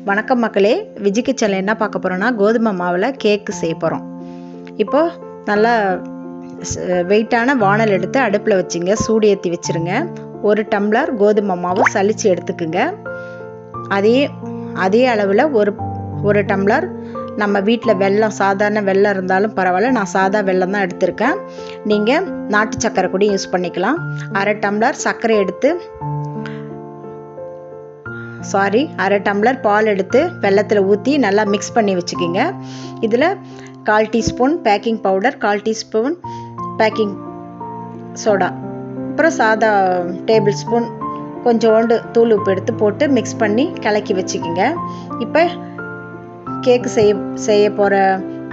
வணக்கம் மக்களே, விஜி கிச்சனில் என்ன பார்க்க போகிறோன்னா கோதுமை மாவில் கேக்கு செய்ய போகிறோம். இப்போது நல்லா வெயிட்டான வானல் எடுத்து அடுப்பில் வச்சுங்க, சூடு ஏற்றி வச்சுருங்க. 1 டம்ளர் கோதுமை மாவு சலித்து எடுத்துக்குங்க. அதே அளவில் ஒரு டம்ளர் நம்ம வீட்டில் வெல்லம், சாதாரண வெல்லம் இருந்தாலும் பரவாயில்ல, நான் சாதா வெல்லம் தான் எடுத்திருக்கேன். நீங்கள் நாட்டு சர்க்கரை கூட யூஸ் பண்ணிக்கலாம். 1/2 டம்ளர் சர்க்கரை எடுத்து அரை டம்ளர் பால் எடுத்து வெல்லத்தில் ஊற்றி நல்லா மிக்ஸ் பண்ணி வச்சுக்கிங்க. இதில் 1/4 teaspoon baking powder, 1/4 teaspoon baking soda, அப்புறம் சாதா டேபிள் ஸ்பூன் கொஞ்சோண்டு தூள் உப்பு எடுத்து போட்டு மிக்ஸ் பண்ணி கலக்கி வச்சுக்கிங்க. இப்போ கேக்கு செய்ய போகிற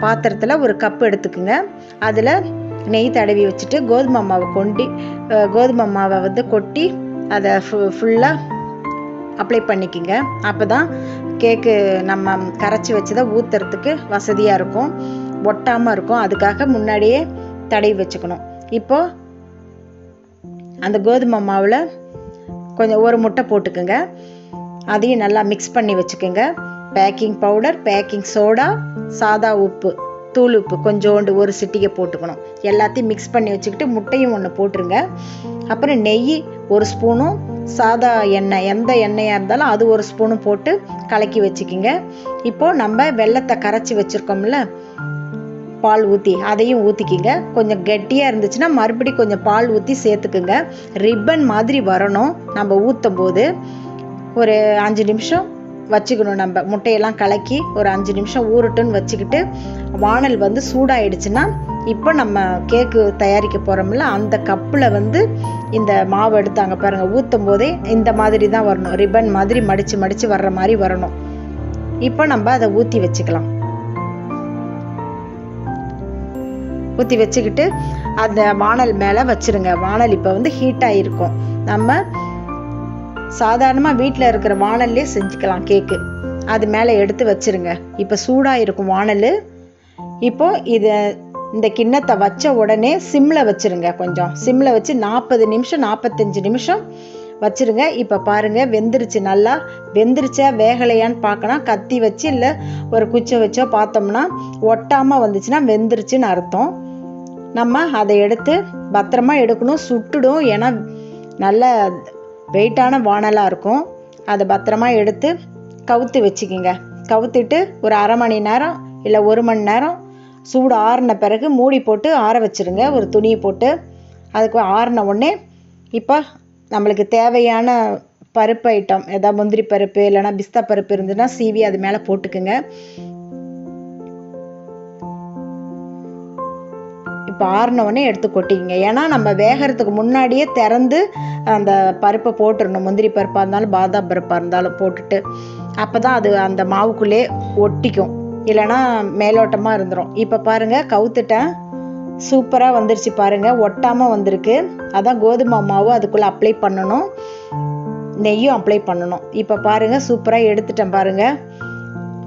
பாத்திரத்தில் ஒரு கப்பு எடுத்துக்குங்க. அதில் நெய் தடவி வச்சுட்டு கோதுமை மாவை கொட்டி அதை ஃபுல்லாக அப்ளை பண்ணிக்கிங்க. அப்போ தான் கேக்கு நம்ம கரைச்சி வச்சதை ஊற்றுறதுக்கு வசதியாக இருக்கும், ஒட்டாமல் இருக்கும். அதுக்காக முன்னாடியே தடவி வச்சுக்கணும். இப்போது அந்த கோதுமை மாவில் கொஞ்சம் ஒரு முட்டை போட்டுக்குங்க. அதையும் நல்லா மிக்ஸ் பண்ணி வச்சுக்கோங்க. பேக்கிங் பவுடர், பேக்கிங் சோடா, சாதா உப்பு, தூள் உப்பு கொஞ்சோண்டு ஒரு சிட்டிகை போட்டுக்கணும். எல்லாத்தையும் மிக்ஸ் பண்ணி வச்சுக்கிட்டு முட்டையும் ஒன்று போட்டுருங்க. அப்புறம் நெய் 1 ஸ்பூனும், சாதா எண்ணெய் எந்த எண்ணெயாக இருந்தாலும் அது 1 ஸ்பூனும் போட்டு கலக்கி வச்சுக்கிங்க. இப்போது நம்ம வெல்லத்தை கரைச்சி வச்சுருக்கோம்ல, பால் ஊற்றி அதையும் ஊற்றிக்கிங்க. கொஞ்சம் கெட்டியாக இருந்துச்சுன்னா மறுபடியும் கொஞ்சம் பால் ஊற்றி சேர்த்துக்குங்க. ரிப்பன் மாதிரி வரணும். நம்ம ஊற்றும் போது ஒரு 5 நிமிஷம் வச்சுக்கணும். நம்ம முட்டையெல்லாம் கலக்கி ஒரு 5 நிமிஷம் ஊறட்டுன்னு வச்சுக்கிட்டு வானல் சூடாயிடுச்சுன்னா, இப்போ நம்ம கேக்கு தயாரிக்க போகிறோம்ல, அந்த கப்பில் இந்த மாவு எடுத்தாங்க பாருங்கள், ஊற்றும் போதே இந்த மாதிரி தான் வரணும். ரிப்பன் மாதிரி மடித்து வர்ற மாதிரி வரணும். இப்போ நம்ம அதை ஊற்றி வச்சுக்கலாம். ஊற்றி வச்சுக்கிட்டு அந்த வானல் மேலே வச்சுருங்க. வானல் இப்போ ஹீட்டாக இருக்கும். நம்ம சாதாரணமாக வீட்டில் இருக்கிற வானல்லே செஞ்சுக்கலாம் கேக்கு. அது மேலே எடுத்து வச்சுருங்க. இப்போ சூடாக இருக்கும் வானல். இப்போது இந்த கிண்ணத்தை வச்ச உடனே சிம்மில் வச்சுருங்க. கொஞ்சம் சிம்மில் வச்சு 40 நிமிஷம் 45 நிமிஷம் வச்சுருங்க. இப்போ பாருங்கள், வெந்துருச்சு. நல்லா வெந்துருச்சா வேகலையான்னு பார்க்கணும். கத்தி வச்சு இல்லை ஒரு குச்சை வச்சோ பார்த்தோம்னா ஒட்டாமல் வந்துச்சுன்னா வெந்துருச்சுன்னு அர்த்தம். நம்ம அதை எடுத்து பத்திரமா எடுக்கணும். சுட்டுடும், ஏன்னா நல்ல வெயிட்டான வானலாக இருக்கும். அதை பத்திரமா எடுத்து கவுத்து வச்சுக்கிங்க. கவுத்துட்டு ஒரு 1/2 மணி நேரம் இல்லை 1 மணி நேரம் சூடு ஆறின பிறகு மூடி போட்டு ஆற வச்சுருங்க. ஒரு துணியை போட்டு அதுக்கு ஆறின உடனே இப்போ நம்மளுக்கு தேவையான பருப்பு ஐட்டம், ஏதாவது முந்திரி பருப்பு இல்லைனா பிஸ்தா பருப்பு இருந்துன்னா சீவி அது மேலே போட்டுக்குங்க. இப்போ ஆறின உடனே எடுத்து கொட்டிக்கிங்க. ஏன்னா நம்ம வேகிறதுக்கு முன்னாடியே திறந்து அந்த பருப்பை போட்டுடணும். முந்திரி பருப்பாக இருந்தாலும் பாதாம் பருப்பாக இருந்தாலும் போட்டுட்டு அப்போ தான் அது அந்த மாவுக்குள்ளே ஒட்டிக்கும், இல்லைனா மேலோட்டமாக இருந்துடும். இப்போ பாருங்கள், கவுத்துட்டேன். சூப்பராக வந்துருச்சு பாருங்கள், ஒட்டாமல் வந்திருக்கு. அதான் கோதுமை மாவு அதுக்குள்ளே அப்ளை பண்ணணும், நெய்யும் அப்ளை பண்ணணும். இப்போ பாருங்கள், சூப்பராக எடுத்துட்டேன் பாருங்கள்.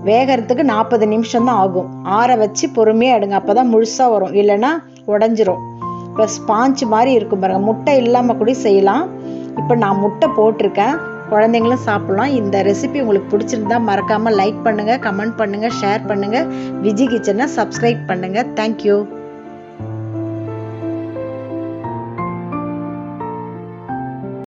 வேகிறதுக்கு 40 நிமிஷம் தான் ஆகும். ஆற வச்சு பொறுமையாக எடுங்க, அப்போ தான் முழுசாக வரும், இல்லைன்னா உடஞ்சிரும். இப்போ ஸ்பாஞ்ச் மாதிரி இருக்கும் பாருங்கள். முட்டை இல்லாமல் கூட செய்யலாம். இப்போ நான் முட்டை போட்டிருக்கேன், குழந்தைங்களும் சாப்பிட்லாம். இந்த ரெசிபி உங்களுக்கு பிடிச்சிருந்தா மறக்காமல் லைக் பண்ணுங்கள், கமெண்ட் பண்ணுங்கள், ஷேர் பண்ணுங்கள். விஜி கிச்சனை சப்ஸ்கிரைப் பண்ணுங்கள். தேங்க்யூ.